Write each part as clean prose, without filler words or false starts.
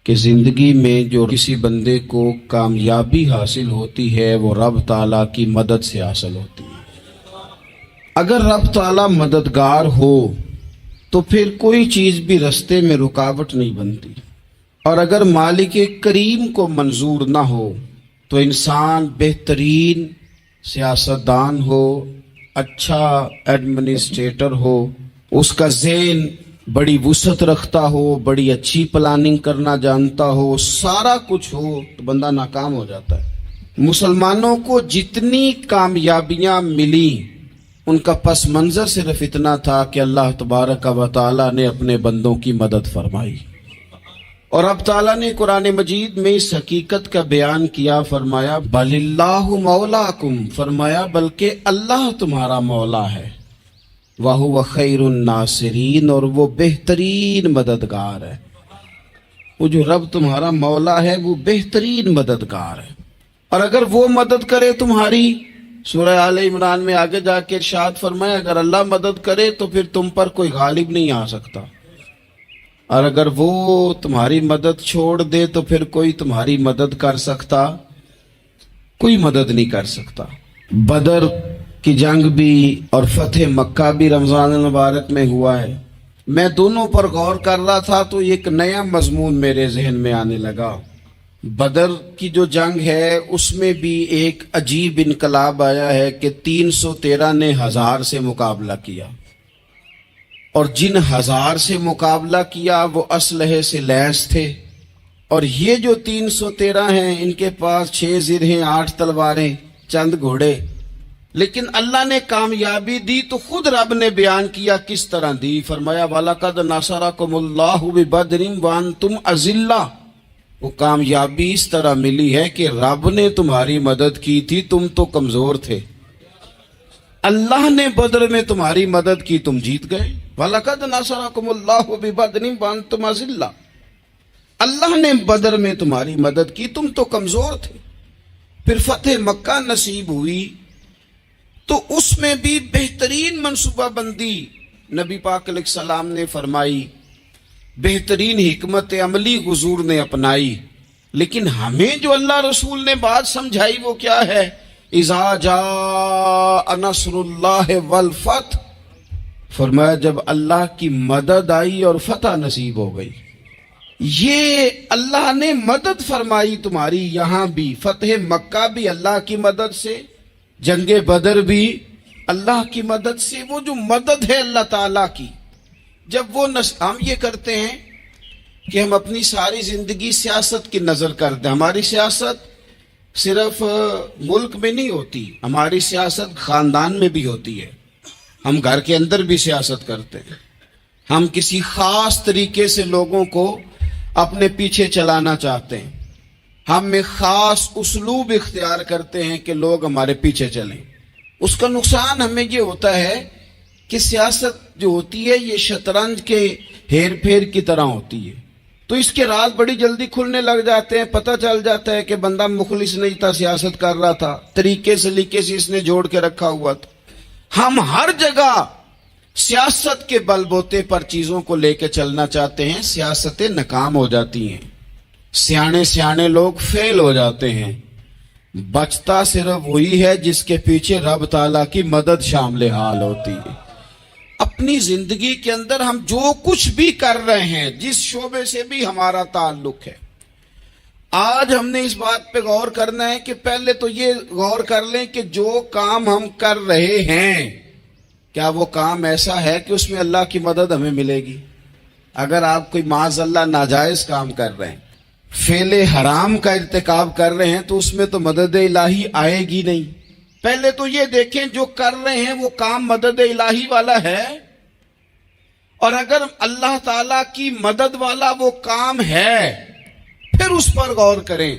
کہ زندگی میں جو کسی بندے کو کامیابی حاصل ہوتی ہے وہ رب تعالیٰ کی مدد سے حاصل ہوتی ہے۔ اگر رب تعالیٰ مددگار ہو تو پھر کوئی چیز بھی رستے میں رکاوٹ نہیں بنتی، اور اگر مالک کریم کو منظور نہ ہو تو انسان بہترین سیاستدان ہو، اچھا ایڈمنسٹریٹر ہو، اس کا ذہن بڑی وسعت رکھتا ہو، بڑی اچھی پلاننگ کرنا جانتا ہو، سارا کچھ ہو، تو بندہ ناکام ہو جاتا ہے۔ مسلمانوں کو جتنی کامیابیاں ملی ان کا پس منظر صرف اتنا تھا کہ اللہ تبارک و تعالی نے اپنے بندوں کی مدد فرمائی، اور اب تعالیٰ نے قرآن مجید میں اس حقیقت کا بیان کیا، فرمایا بل اللہ مولاکم، فرمایا بلکہ اللہ تمہارا مولا ہے، وَهُوَ خَيْرُ النَّاصِرِينَ، اور وہ بہترین مددگار ہے۔ وہ جو رب تمہارا مولا ہے وہ بہترین مددگار ہے، اور اگر وہ مدد کرے تمہاری، سورہ آل عمران میں آگے جا کے ارشاد فرمایا اگر اللہ مدد کرے تو پھر تم پر کوئی غالب نہیں آ سکتا، اور اگر وہ تمہاری مدد چھوڑ دے تو پھر کوئی تمہاری مدد کر سکتا؟ کوئی مدد نہیں کر سکتا۔ بدر کی جنگ بھی اور فتح مکہ بھی رمضان المبارک میں ہوا ہے۔ میں دونوں پر غور کر رہا تھا تو ایک نیا مضمون میرے ذہن میں آنے لگا۔ بدر کی جو جنگ ہے اس میں بھی ایک عجیب انقلاب آیا ہے کہ 313 نے 1000 سے مقابلہ کیا، اور جن 1000 سے مقابلہ کیا وہ اسلحے سے لیس تھے، اور یہ جو 313 ہیں ان کے پاس 6 زرہیں، 8 تلواریں، چند گھوڑے، لیکن اللہ نے کامیابی دی تو خود رب نے بیان کیا کس طرح دی، فرمایا وَلَقَدْ نَصَرَكُمُ اللَّهُ بِبَدْرٍ وَأَنْتُمْ أَذِلَّةٌ۔ وہ کامیابی اس طرح ملی ہے کہ رب نے تمہاری مدد کی تھی، تم تو کمزور تھے، اللہ نے بدر میں تمہاری مدد کی، تم جیت گئے۔ وَلَقَدْ نَصَرَكُمُ اللَّهُ بِبَدْرٍ وَأَنْتُمْ أَذِلَّةٌ، اللہ نے بدر میں تمہاری مدد کی، تم تو کمزور تھے۔ پھر فتح مکہ نصیب ہوئی تو اس میں بھی بہترین منصوبہ بندی نبی پاک علیہ السلام نے فرمائی، بہترین حکمت عملی حضور نے اپنائی، لیکن ہمیں جو اللہ رسول نے بات سمجھائی وہ کیا ہے؟ اذا جاء نصر اللہ والفتح، فرمایا جب اللہ کی مدد آئی اور فتح نصیب ہو گئی۔ یہ اللہ نے مدد فرمائی تمہاری، یہاں بھی فتح مکہ بھی اللہ کی مدد سے، جنگ بدر بھی اللہ کی مدد سے۔ وہ جو مدد ہے اللہ تعالیٰ کی، جب وہ ہم یہ کرتے ہیں کہ ہم اپنی ساری زندگی سیاست کی نظر کرتے ہیں۔ ہماری سیاست صرف ملک میں نہیں ہوتی، ہماری سیاست خاندان میں بھی ہوتی ہے، ہم گھر کے اندر بھی سیاست کرتے ہیں، ہم کسی خاص طریقے سے لوگوں کو اپنے پیچھے چلانا چاہتے ہیں، ہم ایک خاص اسلوب اختیار کرتے ہیں کہ لوگ ہمارے پیچھے چلیں۔ اس کا نقصان ہمیں یہ ہوتا ہے کہ سیاست جو ہوتی ہے یہ شطرنج کے ہیر پھیر کی طرح ہوتی ہے، تو اس کے راز بڑی جلدی کھلنے لگ جاتے ہیں، پتہ چل جاتا ہے کہ بندہ مخلص نہیں تھا، سیاست کر رہا تھا، طریقے سلیقے سے اس نے جوڑ کے رکھا ہوا تھا۔ ہم ہر جگہ سیاست کے بل بوتے پر چیزوں کو لے کے چلنا چاہتے ہیں، سیاستیں ناکام ہو جاتی ہیں، سیانے لوگ فیل ہو جاتے ہیں، بچتا صرف وہی ہے جس کے پیچھے رب تعالیٰ کی مدد شامل حال ہوتی ہے۔ اپنی زندگی کے اندر ہم جو کچھ بھی کر رہے ہیں، جس شعبے سے بھی ہمارا تعلق ہے، آج ہم نے اس بات پہ غور کرنا ہے کہ پہلے تو یہ غور کر لیں کہ جو کام ہم کر رہے ہیں کیا وہ کام ایسا ہے کہ اس میں اللہ کی مدد ہمیں ملے گی؟ اگر آپ کوئی معاذ اللہ ناجائز کام کر رہے ہیں، فعل حرام کا ارتکاب کر رہے ہیں، تو اس میں تو مدد الہی آئے گی نہیں۔ پہلے تو یہ دیکھیں جو کر رہے ہیں وہ کام مدد الہی والا ہے، اور اگر اللہ تعالیٰ کی مدد والا وہ کام ہے پھر اس پر غور کریں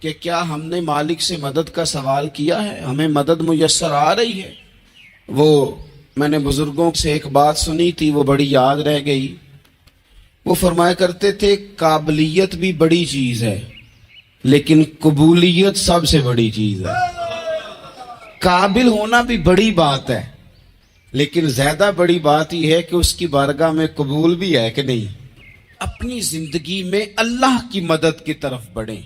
کہ کیا ہم نے مالک سے مدد کا سوال کیا ہے، ہمیں مدد میسر آ رہی ہے۔ وہ میں نے بزرگوں سے ایک بات سنی تھی، وہ بڑی یاد رہ گئی۔ وہ فرمایا کرتے تھے قابلیت بھی بڑی چیز ہے لیکن قبولیت سب سے بڑی چیز ہے۔ قابل ہونا بھی بڑی بات ہے لیکن زیادہ بڑی بات یہ ہے کہ اس کی بارگاہ میں قبول بھی ہے کہ نہیں۔ اپنی زندگی میں اللہ کی مدد کی طرف بڑھیں،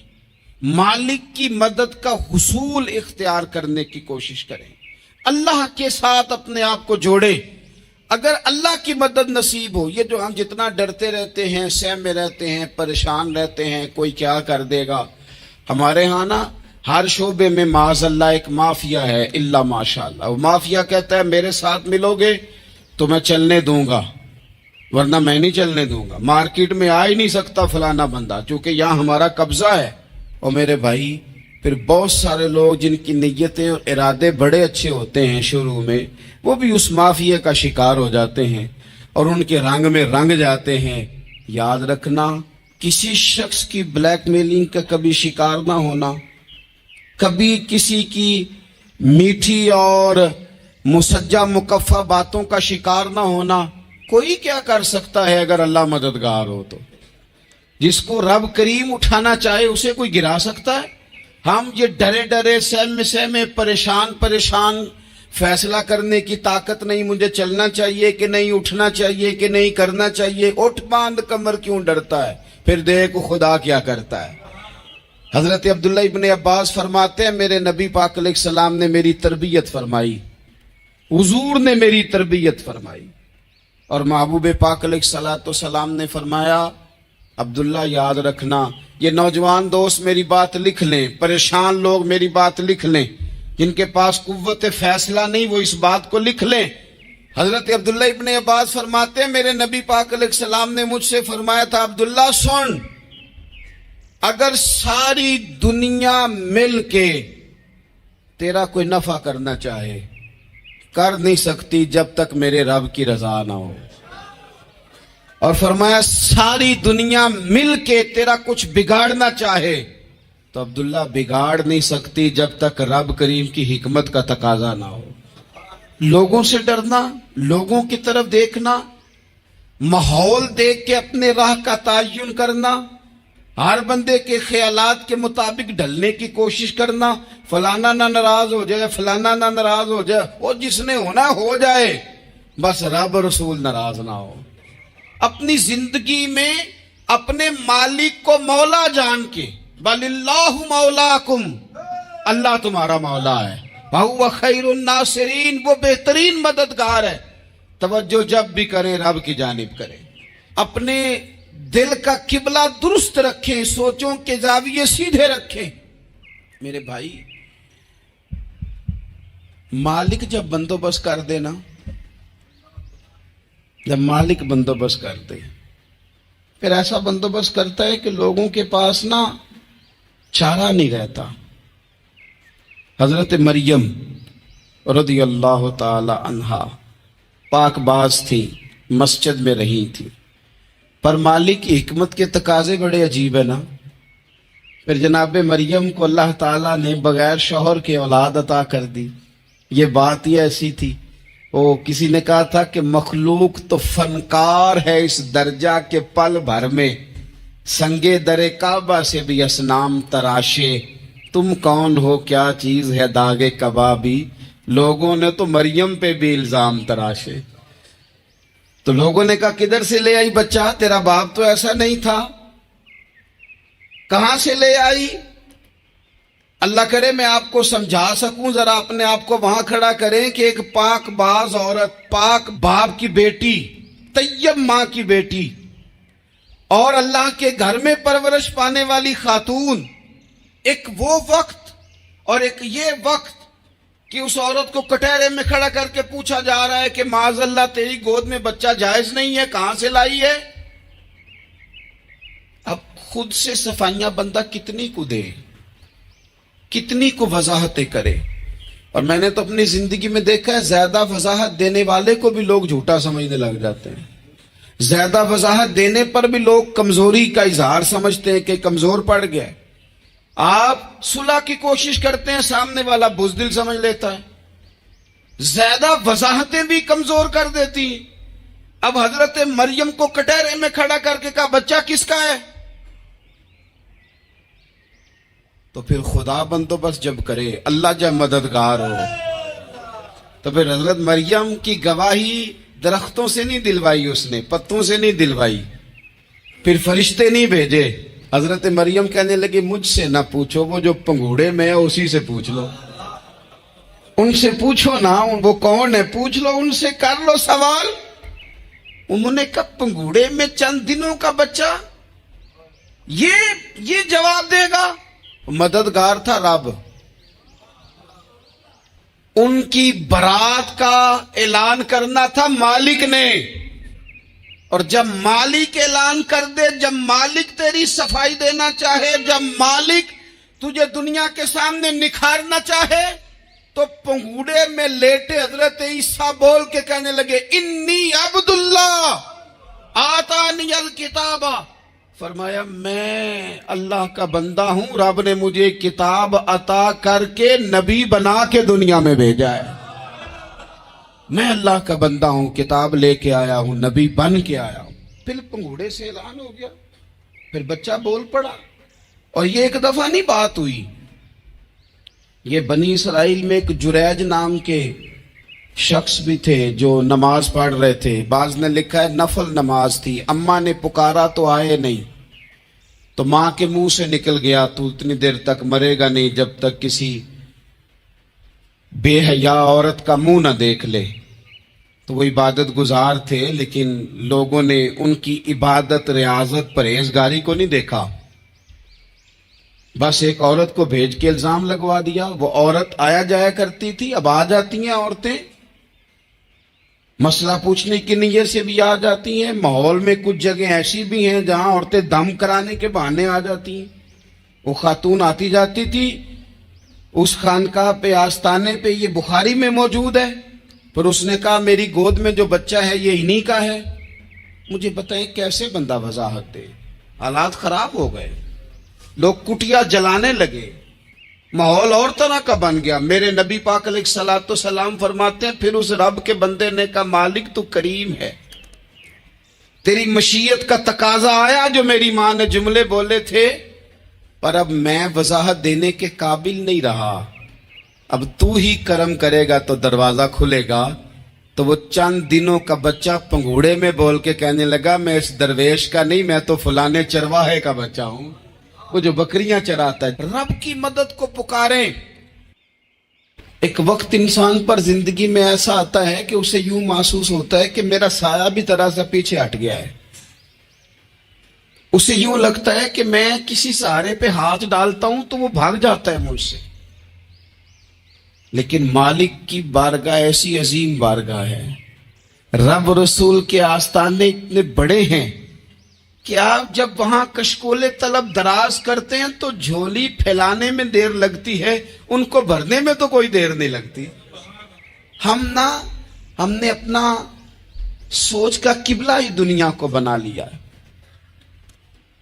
مالک کی مدد کا حصول اختیار کرنے کی کوشش کریں، اللہ کے ساتھ اپنے آپ کو جوڑیں۔ اگر اللہ کی مدد نصیب ہو، یہ جو ہم جتنا ڈرتے رہتے ہیں، سہمے رہتے ہیں، پریشان رہتے ہیں کوئی کیا کر دے گا، ہمارے ہاں نا ہر شعبے میں معاذ اللہ ایک مافیا ہے، الا ماشاء اللہ۔ وہ مافیا کہتا ہے میرے ساتھ ملو گے تو میں چلنے دوں گا، ورنہ میں نہیں چلنے دوں گا، مارکیٹ میں آ ہی نہیں سکتا فلانا بندہ، چونکہ یہاں ہمارا قبضہ ہے۔ اور میرے بھائی پھر بہت سارے لوگ جن کی نیتیں اور ارادے بڑے اچھے ہوتے ہیں شروع میں، وہ بھی اس مافیا کا شکار ہو جاتے ہیں اور ان کے رنگ میں رنگ جاتے ہیں۔ یاد رکھنا، کسی شخص کی بلیک میلنگ کا کبھی شکار نہ ہونا، کبھی کسی کی میٹھی اور مسجع مکفہ باتوں کا شکار نہ ہونا۔ کوئی کیا کر سکتا ہے اگر اللہ مددگار ہو تو؟ جس کو رب کریم اٹھانا چاہے اسے کوئی گرا سکتا ہے؟ ہم یہ ڈرے ڈرے سہمے پریشان فیصلہ کرنے کی طاقت نہیں، مجھے چلنا چاہیے کہ نہیں، اٹھنا چاہیے کہ نہیں، کرنا چاہیے، اٹھ باندھ کمر کیوں ڈرتا ہے؟ پھر دیکھ خدا کیا کرتا ہے۔ حضرت عبداللہ ابن عباس فرماتے ہیں میرے نبی پاک علیہ السلام نے میری تربیت فرمائی، حضور نے میری تربیت فرمائی، اور محبوب پاک علیہ السلام نے فرمایا عبداللہ یاد رکھنا، یہ نوجوان دوست میری بات لکھ لیں، پریشان لوگ میری بات لکھ لیں، جن کے پاس قوت فیصلہ نہیں وہ اس بات کو لکھ لیں۔ حضرت عبداللہ ابن عباس فرماتے ہیں میرے نبی پاک علیہ السلام نے مجھ سے فرمایا تھا عبداللہ سن، اگر ساری دنیا مل کے تیرا کوئی نفع کرنا چاہے کر نہیں سکتی جب تک میرے رب کی رضا نہ ہو، اور فرمایا ساری دنیا مل کے تیرا کچھ بگاڑنا چاہے تو عبداللہ بگاڑ نہیں سکتی جب تک رب کریم کی حکمت کا تقاضا نہ ہو۔ لوگوں سے ڈرنا، لوگوں کی طرف دیکھنا، ماحول دیکھ کے اپنے راہ کا تعین کرنا، ہر بندے کے خیالات کے مطابق ڈھلنے کی کوشش کرنا، فلانا نہ ناراض ہو جائے، فلانا نہ ناراض ہو جائے، اور جس نے ہونا ہو جائے، بس رب رسول ناراض نہ ہو۔ اپنی زندگی میں اپنے مالک کو مولا جان کے، بل اللہ مولاکم، اللہ تمہارا مولا ہے، وَهُوَ خَيْرُ النَّاصِرِينَ، وہ بہترین مددگار ہے۔ توجہ جب بھی کریں رب کی جانب کریں، اپنے دل کا قبلہ درست رکھیں، سوچوں کے زاویے سیدھے رکھیں۔ میرے بھائی مالک جب بندوبست کر دے نا، جب مالک بندوبست کر دے پھر ایسا بندوبست کرتا ہے کہ لوگوں کے پاس نا چارہ نہیں رہتا۔ حضرت مریم رضی اللہ تعالی عنہا پاک باز تھی، مسجد میں رہی تھی، پر مالک کی حکمت کے تقاضے بڑے عجیب ہے نا۔ پھر جناب مریم کو اللہ تعالیٰ نے بغیر شوہر کے اولاد عطا کر دی۔ یہ بات ہی ایسی تھی، کسی نے کہا تھا کہ مخلوق تو فنکار ہے اس درجہ کے پل بھر میں سنگے در کعبہ سے بھی اصنام تراشے، تم کون ہو کیا چیز ہے داغے کبابی، لوگوں نے تو مریم پہ بھی الزام تراشے۔ تو لوگوں نے کہا کدھر سے لے آئی بچہ، تیرا باپ تو ایسا نہیں تھا، کہاں سے لے آئی؟ اللہ کرے میں آپ کو سمجھا سکوں، ذرا اپنے آپ کو وہاں کھڑا کریں کہ ایک پاک باز عورت، پاک باپ کی بیٹی، طیب ماں کی بیٹی، اور اللہ کے گھر میں پرورش پانے والی خاتون، ایک وہ وقت اور ایک یہ وقت کہ اس عورت کو کٹہرے میں کھڑا کر کے پوچھا جا رہا ہے کہ معاذ اللہ تیری گود میں بچہ جائز نہیں ہے، کہاں سے لائی ہے؟ اب خود سے صفائیاں بندہ کتنی کو دے، کتنی کو وضاحتیں کرے۔ اور میں نے تو اپنی زندگی میں دیکھا ہے زیادہ وضاحت دینے والے کو بھی لوگ جھوٹا سمجھنے لگ جاتے ہیں، زیادہ وضاحت دینے پر بھی لوگ کمزوری کا اظہار سمجھتے ہیں کہ کمزور پڑ گیا۔ آپ صلح کی کوشش کرتے ہیں، سامنے والا بزدل سمجھ لیتا ہے، زیادہ وضاحتیں بھی کمزور کر دیتی ہیں۔ اب حضرت مریم کو کٹہرے میں کھڑا کر کے کہا بچہ کس کا ہے؟ تو پھر خدا بندوبست جب کرے، اللہ جب مددگار ہو، تو پھر حضرت مریم کی گواہی درختوں سے نہیں دلوائی، اس نے پتوں سے نہیں دلوائی، پھر فرشتے نہیں بھیجے. حضرت مریم کہنے لگی مجھ سے نہ پوچھو, وہ جو پنگوڑے میں ہے اسی سے پوچھ لو. ان سے پوچھو نا, وہ کون ہے پوچھ لو, ان سے کر لو سوال. انہوں نے کہا پنگوڑے میں چند دنوں کا بچہ یہ جواب دے گا؟ مددگار تھا رب. ان کی برات کا اعلان کرنا تھا مالک نے, اور جب مالک اعلان کر دے, جب مالک تیری صفائی دینا چاہے, جب مالک تجھے دنیا کے سامنے نکھارنا چاہے, تو پنگوڑے میں لیٹے حضرت عیسیٰ بول کے کہنے لگے انی عبداللہ آتانی الکتاب. فرمایا میں اللہ کا بندہ ہوں, رب نے مجھے کتاب عطا کر کے نبی بنا کے دنیا میں بھیجا ہے. میں اللہ کا بندہ ہوں, کتاب لے کے آیا ہوں, نبی بن کے آیا ہوں. پھر پنگوڑے سے اعلان ہو گیا, پھر بچہ بول پڑا. اور یہ ایک دفعہ نہیں بات ہوئی, یہ بنی اسرائیل میں ایک جریج نام کے شخص بھی تھے جو نماز پڑھ رہے تھے. بعض نے لکھا ہے نفل نماز تھی. اماں نے پکارا تو آئے نہیں, تو ماں کے منہ سے نکل گیا تو اتنی دیر تک مرے گا نہیں جب تک کسی بے حیا عورت کا منہ نہ دیکھ لے. تو وہ عبادت گزار تھے, لیکن لوگوں نے ان کی عبادت, ریاضت, پرہیزگاری کو نہیں دیکھا. بس ایک عورت کو بھیج کے الزام لگوا دیا. وہ عورت آیا جایا کرتی تھی, اب آ جاتی ہیں عورتیں, مسئلہ پوچھنے کی نیت سے بھی آ جاتی ہیں. ماحول میں کچھ جگہ ایسی بھی ہیں جہاں عورتیں دم کرانے کے بہانے آ جاتی ہیں. وہ خاتون آتی جاتی تھی اس خانقاہ پہ, آستانے پہ, یہ بخاری میں موجود ہے. پھر اس نے کہا میری گود میں جو بچہ ہے یہ انہی کا ہے. مجھے بتائیں کیسے بندہ وضاحت دے. حالات خراب ہو گئے, لوگ کٹیا جلانے لگے, ماحول اور طرح کا بن گیا. میرے نبی پاک علیہ الصلوۃ والسلام فرماتے ہیں پھر اس رب کے بندے نے کہا مالک تو کریم ہے, تیری مشیت کا تقاضا آیا جو میری ماں نے جملے بولے تھے, پر اب میں وضاحت دینے کے قابل نہیں رہا. اب تو ہی کرم کرے گا تو دروازہ کھلے گا. تو وہ چند دنوں کا بچہ پنگوڑے میں بول کے کہنے لگا میں اس درویش کا نہیں, میں تو فلانے چرواہے کا بچہ ہوں, وہ جو بکریاں چراتا ہے. رب کی مدد کو پکاریں. ایک وقت انسان پر زندگی میں ایسا آتا ہے کہ اسے یوں محسوس ہوتا ہے کہ میرا سایہ بھی طرح سے پیچھے ہٹ گیا ہے. اسے یوں لگتا ہے کہ میں کسی سہارے پہ ہاتھ ڈالتا ہوں تو وہ بھاگ جاتا ہے مجھ سے. لیکن مالک کی بارگاہ ایسی عظیم بارگاہ ہے, رب رسول کے آستانے اتنے بڑے ہیں کہ آپ جب وہاں کشکول طلب دراز کرتے ہیں تو جھولی پھیلانے میں دیر لگتی ہے, ان کو بھرنے میں تو کوئی دیر نہیں لگتی. ہم نے اپنا سوچ کا قبلہ ہی دنیا کو بنا لیا ہے.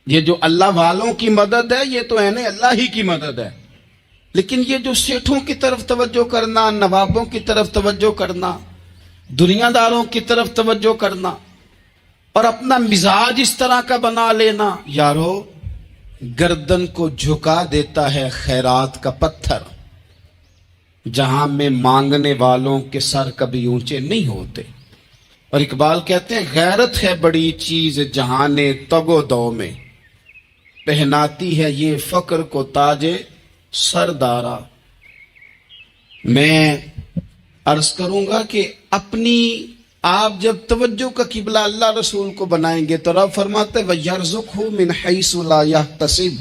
یہ جو اللہ والوں کی مدد ہے یہ تو ہے اللہ ہی کی مدد ہے, لیکن یہ جو سیٹھوں کی طرف توجہ کرنا, نوابوں کی طرف توجہ کرنا, دنیا داروں کی طرف توجہ کرنا, اور اپنا مزاج اس طرح کا بنا لینا, یارو گردن کو جھکا دیتا ہے خیرات کا پتھر, جہاں میں مانگنے والوں کے سر کبھی اونچے نہیں ہوتے. اور اقبال کہتے ہیں غیرت ہے بڑی چیز جہان تگ و دو میں, پہناتی ہے یہ فقر کو تاج سردارا. میں عرض کروں گا کہ اپنی آپ جب توجہ کا قبلہ اللہ رسول کو بنائیں گے تو رب فرماتے وَيَرْزُقْهُ مِنْ حَيْثُ لَا يَحْتَسِبُ,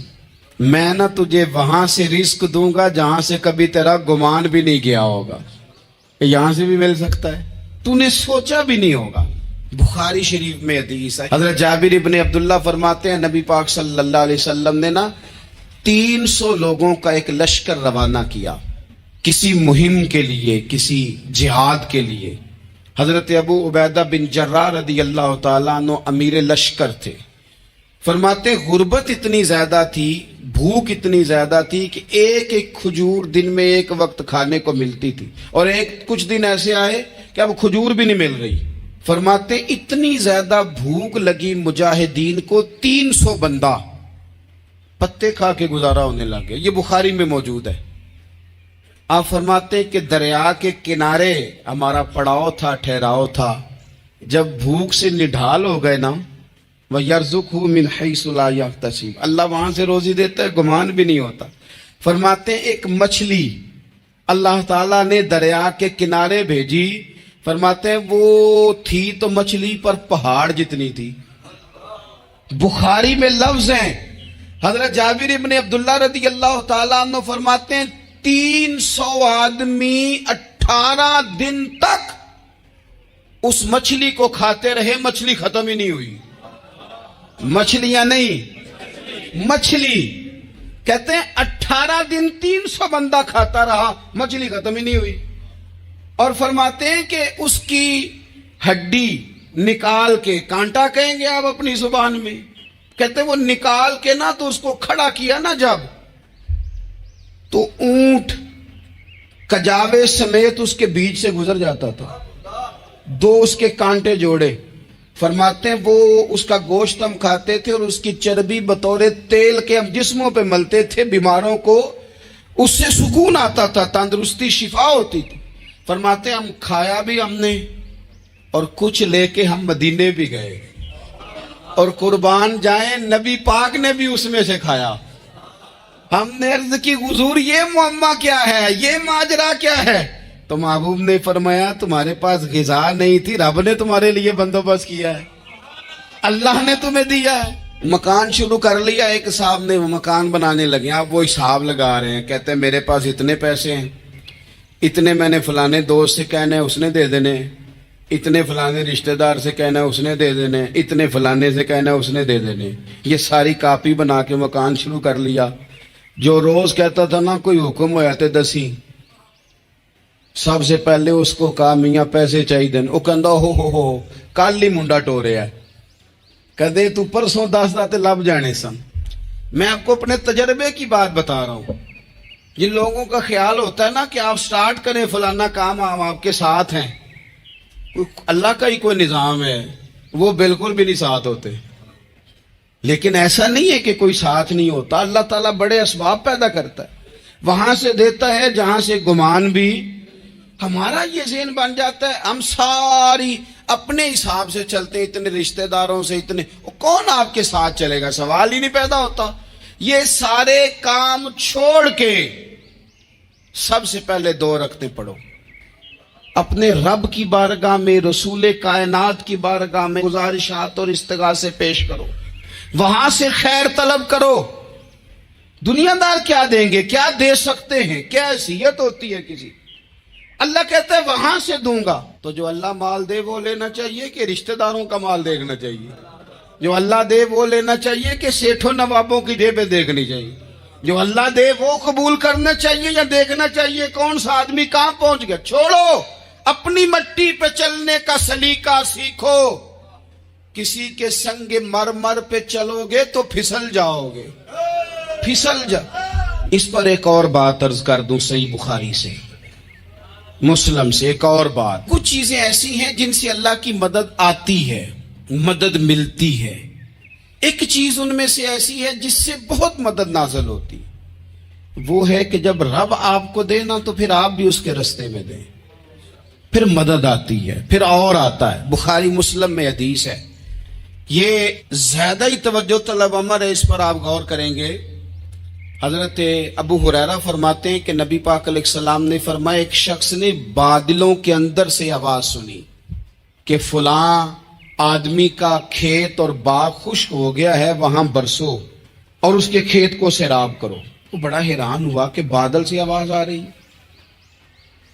میں نہ تجھے وہاں سے رزق دوں گا جہاں سے کبھی تیرا گمان بھی نہیں گیا ہوگا, کہ یہاں سے بھی مل سکتا ہے, تو نے سوچا بھی نہیں ہوگا. بخاری شریف میں حدیث ہے, حضرت جابر ابن عبداللہ فرماتے ہیں نبی پاک صلی اللہ علیہ وسلم نے 300 لوگوں کا ایک لشکر روانہ کیا کسی مہم کے لیے, کسی جہاد کے لیے. حضرت ابو عبیدہ بن جراح رضی اللہ تعالیٰ عنہ امیر لشکر تھے. فرماتے غربت اتنی زیادہ تھی, بھوک اتنی زیادہ تھی کہ ایک ایک کھجور دن میں ایک وقت کھانے کو ملتی تھی, اور کچھ دن ایسے آئے کہ اب کھجور بھی نہیں مل رہی. فرماتے اتنی زیادہ بھوک لگی مجاہدین کو 300 بندہ پتے کھا کے گزارا ہونے لگے. یہ بخاری میں موجود ہے. آپ فرماتے ہیں کہ دریا کے کنارے ہمارا پڑاؤ تھا, ٹھہراؤ تھا. جب بھوک سے نڈھال ہو گئے نا, وَيَرْزُقْهُ مِنْ حَيْثُ لَا يَحْتَسِبُ، اللہ وہاں سے روزی دیتا ہے گمان بھی نہیں ہوتا۔ فرماتے ہیں ایک مچھلی اللہ تعالیٰ نے دریا کے کنارے بھیجی، فرماتے ہیں وہ تھی تو مچھلی پر پہاڑ جتنی تھی۔ بخاری میں لفظ ہیں، حضرت جابر ابن عبداللہ رضی اللہ تعالیٰ عنہ فرماتے ہیں 300 آدمی 18 دن تک اس مچھلی کو کھاتے رہے، مچھلی ختم ہی نہیں ہوئی۔ مچھلیاں نہیں، مچھلی کہتے ہیں 18 دن 300 بندہ کھاتا رہا، مچھلی ختم ہی نہیں ہوئی۔ اور فرماتے ہیں کہ اس کی ہڈی نکال کے، کانٹا کہیں گے آپ اپنی زبان میں، کہتے ہیں وہ نکال کے نا تو اس کو کھڑا کیا نا جب، تو اونٹ کجاوے سمیت اس کے بیچ سے گزر جاتا تھا، 2 اس کے کانٹے جوڑے۔ فرماتے ہیں وہ اس کا گوشت ہم کھاتے تھے اور اس کی چربی بطور تیل کے ہم جسموں پہ ملتے تھے، بیماروں کو اس سے سکون آتا تھا، تندرستی شفا ہوتی تھی۔ فرماتے ہیں ہم کھایا بھی ہم نے، اور کچھ لے کے ہم مدینے بھی گئے، اور قربان جائیں نبی پاک نے بھی اس میں سے کھایا۔ ہم نے عرض کی حضور یہ معمہ کیا ہے، یہ ماجرا کیا ہے؟ تو محبوب نے فرمایا تمہارے پاس غذا نہیں تھی، رب نے تمہارے لیے بندوبست کیا ہے، اللہ نے تمہیں دیا ہے۔ مکان شروع کر لیا، ایک صاحب نے وہ مکان بنانے لگے، آپ وہ حساب لگا رہے ہیں، کہتے ہیں میرے پاس اتنے پیسے ہیں، اتنے میں نے فلانے دوست سے کہنا ہے اس نے دے دینے، اتنے فلانے رشتہ دار سے کہنا ہے اس نے دے دینے، اتنے فلانے سے کہنا ہے اس نے دے دینے۔ یہ ساری کاپی بنا کے مکان شروع کر لیا۔ جو روز کہتا تھا نا کوئی حکم ہو جاتے 10 سب سے پہلے اس کو کہا میاں پیسے چاہیے دن، وہ کہندا ہو کل ہی منڈا ٹوریا ہے، کہتے تو پرسوں 10 داتے لب جانے سن۔ میں آپ کو اپنے تجربے کی بات بتا رہا ہوں۔ جن لوگوں کا خیال ہوتا ہے نا کہ آپ سٹارٹ کریں فلانا کام، ہم آپ کے ساتھ ہیں، اللہ کا ہی کوئی نظام ہے، وہ بالکل بھی نہیں ساتھ ہوتے۔ لیکن ایسا نہیں ہے کہ کوئی ساتھ نہیں ہوتا، اللہ تعالیٰ بڑے اسباب پیدا کرتا ہے، وہاں سے دیتا ہے جہاں سے گمان بھی۔ ہمارا یہ ذہن بن جاتا ہے ہم ساری اپنے حساب سے چلتے ہیں، اتنے رشتہ داروں سے، اتنے، کون آپ کے ساتھ چلے گا؟ سوال ہی نہیں پیدا ہوتا۔ یہ سارے کام چھوڑ کے سب سے پہلے 2 رکعتیں پڑھو، اپنے رب کی بارگاہ میں، رسول کائنات کی بارگاہ میں گزارشات اور استغاثے پیش کرو، وہاں سے خیر طلب کرو۔ دنیا دار کیا دیں گے، کیا دے سکتے ہیں، کیا حیثیت ہوتی ہے کسی؟ اللہ کہتا ہے وہاں سے دوں گا۔ تو جو اللہ مال دے وہ لینا چاہیے کہ رشتہ داروں کا مال دیکھنا چاہیے؟ جو اللہ دے وہ لینا چاہیے کہ سیٹھوں نوابوں کی جیبیں دیکھنی چاہیے؟ جو اللہ دے وہ قبول کرنا چاہیے یا دیکھنا چاہیے کون سا آدمی کہاں پہنچ گیا؟ چھوڑو، اپنی مٹی پہ چلنے کا سلیقہ سیکھو۔ کسی کے سنگ مرمر پہ چلو گے تو پھسل جاؤ گے، پھسل جا۔ اس پر ایک اور بات عرض کر دوں، صحیح بخاری سے، مسلم سے ایک اور بات۔ کچھ چیزیں ایسی ہیں جن سے اللہ کی مدد آتی ہے، مدد ملتی ہے۔ ایک چیز ان میں سے ایسی ہے جس سے بہت مدد نازل ہوتی، وہ ہے کہ جب رب آپ کو دے نا تو پھر آپ بھی اس کے رستے میں دیں، پھر مدد آتی ہے، پھر اور آتا ہے۔ بخاری مسلم میں حدیث ہے، یہ زیادہ ہی توجہ طلب امر ہے، اس پر آپ غور کریں گے۔ حضرت ابو ہریرہ فرماتے ہیں کہ نبی پاک علیہ السلام نے فرمایا ایک شخص نے بادلوں کے اندر سے آواز سنی کہ فلاں آدمی کا کھیت اور باغ خشک ہو گیا ہے، وہاں برسو اور اس کے کھیت کو سیراب کرو۔ وہ بڑا حیران ہوا کہ بادل سے آواز آ رہی۔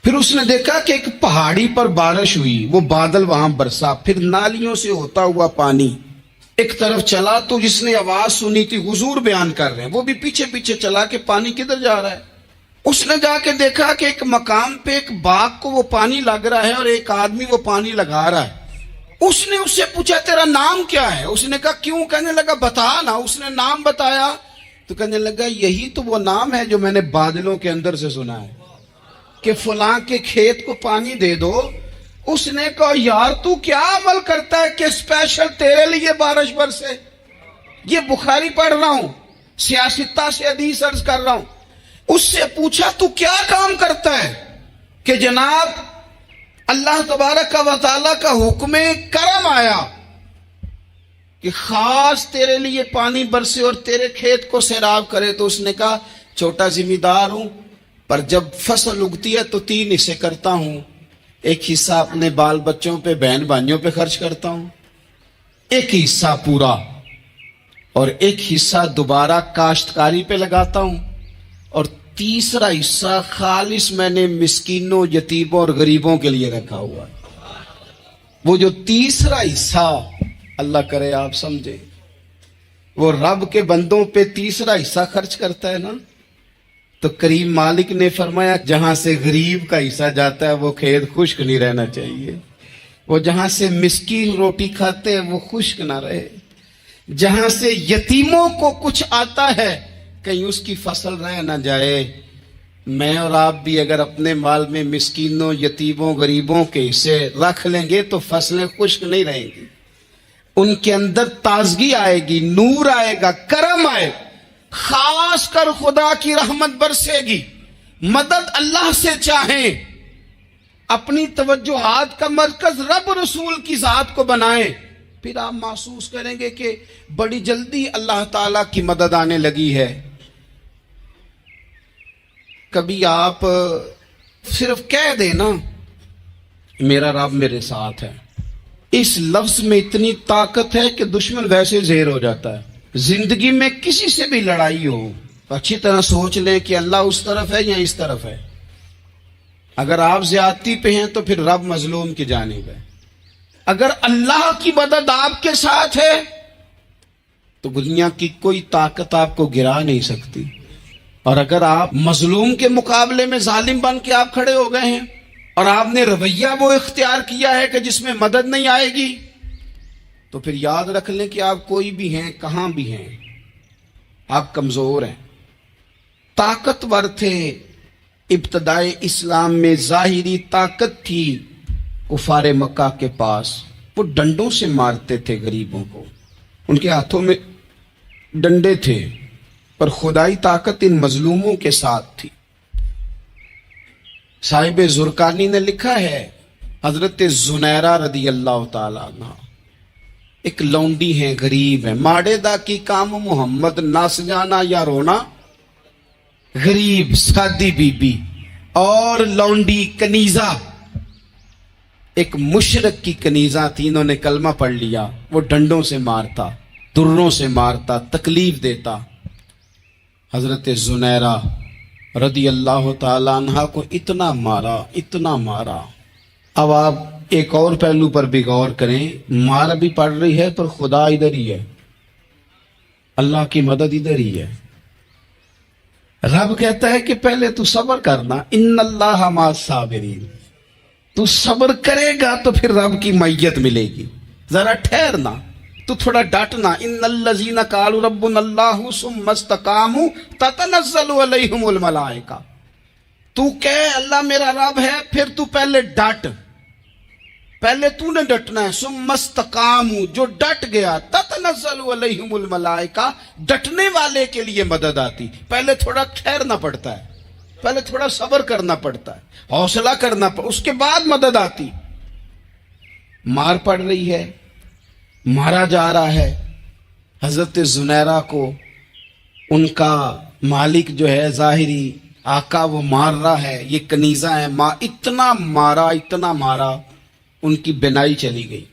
پھر اس نے دیکھا کہ ایک پہاڑی پر بارش ہوئی، وہ بادل وہاں برسا، پھر نالیوں سے ہوتا ہوا پانی ایک طرف چلا، تو جس نے آواز سنی تھی، حضور بیان کر رہے ہیں، وہ بھی پیچھے پیچھے چلا کہ پانی کدھر جا رہا ہے۔ اس نے جا کے دیکھا کہ ایک مقام پہ ایک باغ کو وہ پانی لگ رہا ہے اور ایک آدمی وہ پانی لگا رہا ہے۔ اس نے اس سے پوچھا تیرا نام کیا ہے؟ اس نے کہا کیوں؟ کہنے لگا بتا نا۔ اس نے نام بتایا تو کہنے لگا یہی تو وہ نام ہے جو میں نے بادلوں کے اندر سے سنا ہے کہ فلاں کے کھیت کو پانی دے دو۔ اس نے کہا یار تو کیا عمل کرتا ہے کہ اسپیشل تیرے لیے بارش برسے؟ یہ بخاری پڑھ رہا ہوں، سیاستہ سے حدیث عرض کر رہا ہوں۔ اس سے پوچھا تو کیا کام کرتا ہے کہ جناب اللہ تبارک و تعالیٰ کا حکم کرم آیا، کہ خاص تیرے لیے پانی برسے اور تیرے کھیت کو سیراب کرے، تو اس نے کہا چھوٹا ذمہ دار ہوں، پر جب فصل اگتی ہے تو 3 حصے کرتا ہوں، ایک حصہ اپنے بال بچوں پہ، بہن بھائیوں پہ خرچ کرتا ہوں، ایک حصہ پورا، اور ایک حصہ دوبارہ کاشتکاری پہ لگاتا ہوں، اور تیسرا حصہ خالص میں نے مسکینوں، یتیموں اور غریبوں کے لیے رکھا ہوا ہے۔ وہ جو تیسرا حصہ، اللہ کرے آپ سمجھے، وہ رب کے بندوں پہ تیسرا حصہ خرچ کرتا ہے نا، تو کریم مالک نے فرمایا جہاں سے غریب کا حصہ جاتا ہے وہ کھیت خشک نہیں رہنا چاہیے، وہ جہاں سے مسکین روٹی کھاتے ہیں وہ خشک نہ رہے، جہاں سے یتیموں کو کچھ آتا ہے کہیں اس کی فصل رہ نہ جائے۔ میں اور آپ بھی اگر اپنے مال میں مسکینوں، یتیموں، غریبوں کے حصے رکھ لیں گے تو فصلیں خشک نہیں رہیں گی، ان کے اندر تازگی آئے گی، نور آئے گا، کرم آئے گا، خاص کر خدا کی رحمت برسے گی۔ مدد اللہ سے چاہیں، اپنی توجہات کا مرکز رب رسول کی ذات کو بنائیں، پھر آپ محسوس کریں گے کہ بڑی جلدی اللہ تعالیٰ کی مدد آنے لگی ہے۔ کبھی آپ صرف کہہ دیں نا میرا رب میرے ساتھ ہے، اس لفظ میں اتنی طاقت ہے کہ دشمن ویسے زہر ہو جاتا ہے۔ زندگی میں کسی سے بھی لڑائی ہو تو اچھی طرح سوچ لیں کہ اللہ اس طرف ہے یا اس طرف ہے۔ اگر آپ زیادتی پہ ہیں تو پھر رب مظلوم کی جانب ہے۔ اگر اللہ کی مدد آپ کے ساتھ ہے تو دنیا کی کوئی طاقت آپ کو گرا نہیں سکتی، اور اگر آپ مظلوم کے مقابلے میں ظالم بن کے آپ کھڑے ہو گئے ہیں اور آپ نے رویہ وہ اختیار کیا ہے کہ جس میں مدد نہیں آئے گی، تو پھر یاد رکھ لیں کہ آپ کوئی بھی ہیں، کہاں بھی ہیں، آپ کمزور ہیں۔ طاقتور تھے ابتدائے اسلام میں، ظاہری طاقت تھی کفار مکہ کے پاس، وہ ڈنڈوں سے مارتے تھے غریبوں کو، ان کے ہاتھوں میں ڈنڈے تھے، پر خدائی طاقت ان مظلوموں کے ساتھ تھی۔ صاحب زرقانی نے لکھا ہے، حضرت زنیرہ رضی اللہ تعالیٰ عنہ ایک لونڈی ہیں، غریب ہیں، ماڑے دا کی کام محمد ناس جانا یا رونا، غریب سادی بی بی اور لونڈی کنیزہ، ایک مشرک کی کنیزہ تھی، انہوں نے کلمہ پڑھ لیا، وہ ڈنڈوں سے مارتا، دروں سے مارتا، تکلیف دیتا۔ حضرت زنیرہ رضی اللہ تعالیٰ عنہ کو اتنا مارا، اتنا مارا۔ اب آپ ایک اور پہلو پر بھی غور کریں، مار بھی پڑ رہی ہے پر خدا ادھر ہی ہے، اللہ کی مدد ادھر ہی ہے۔ رب کہتا ہے کہ پہلے تو صبر کرنا، ان اللہ مع الصابرین، تو صبر کرے گا تو پھر رب کی معیت ملے گی، ذرا ٹھہرنا، تو تھوڑا ڈٹنا۔ ان الذین قالوا ربنا اللہ ثم استقاموا تتنزل علیہم الملائکہ، تو کہے اللہ میرا رب ہے، پھر تو پہلے ڈٹ، پہلے تو نے ڈٹنا ہے۔ ثم استقاموا، جو ڈٹ گیا، تتنزل علیہم الملائکہ، ڈٹنے والے کے لیے مدد آتی، پہلے تھوڑا ٹھہرنا پڑتا ہے، پہلے تھوڑا صبر کرنا پڑتا ہے، حوصلہ کرنا پڑتا، اس کے بعد مدد آتی۔ مار پڑ رہی ہے، مارا جا رہا ہے، حضرت زنیرہ کو ان کا مالک جو ہے ظاہری آقا وہ مار رہا ہے، یہ کنیزہ ہے، اتنا مارا، اتنا مارا، ان کی بینائی چلی گئی،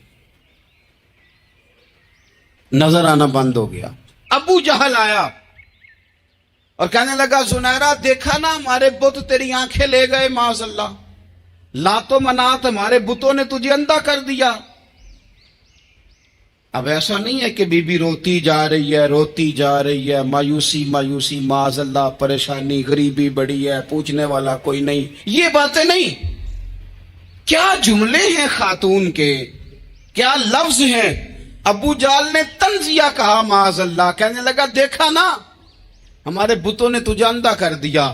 نظر آنا بند ہو گیا۔ ابو جہل آیا اور کہنے لگا زنیرہ دیکھا نا ہمارے بت تیری آنکھیں لے گئے، معاذ اللہ، لات و منات ہمارے بتوں نے تجھے اندھا کر دیا۔ اب ایسا نہیں ہے کہ بی بی روتی جا رہی ہے، روتی جا رہی ہے، مایوسی مایوسی، معاذ اللہ، پریشانی، غریبی بڑی ہے، پوچھنے والا کوئی نہیں، یہ باتیں نہیں۔ کیا جملے ہیں خاتون کے، کیا لفظ ہیں۔ ابو جہل نے تنزیہ کہا، معاذ اللہ، کہنے لگا دیکھا نا ہمارے بتوں نے تجھے اندھا کر دیا۔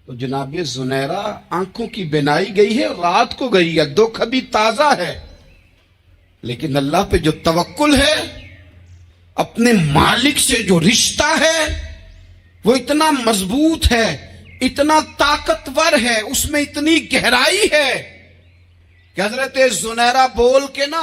تو جناب زنیرہ آنکھوں کی بینائی گئی ہے، رات کو گئی ہے، دکھ ابھی تازہ ہے، لیکن اللہ پہ جو توکل ہے، اپنے مالک سے جو رشتہ ہے وہ اتنا مضبوط ہے، اتنا طاقتور ہے، اس میں اتنی گہرائی ہے کہ حضرت زنیرہ بول کے نا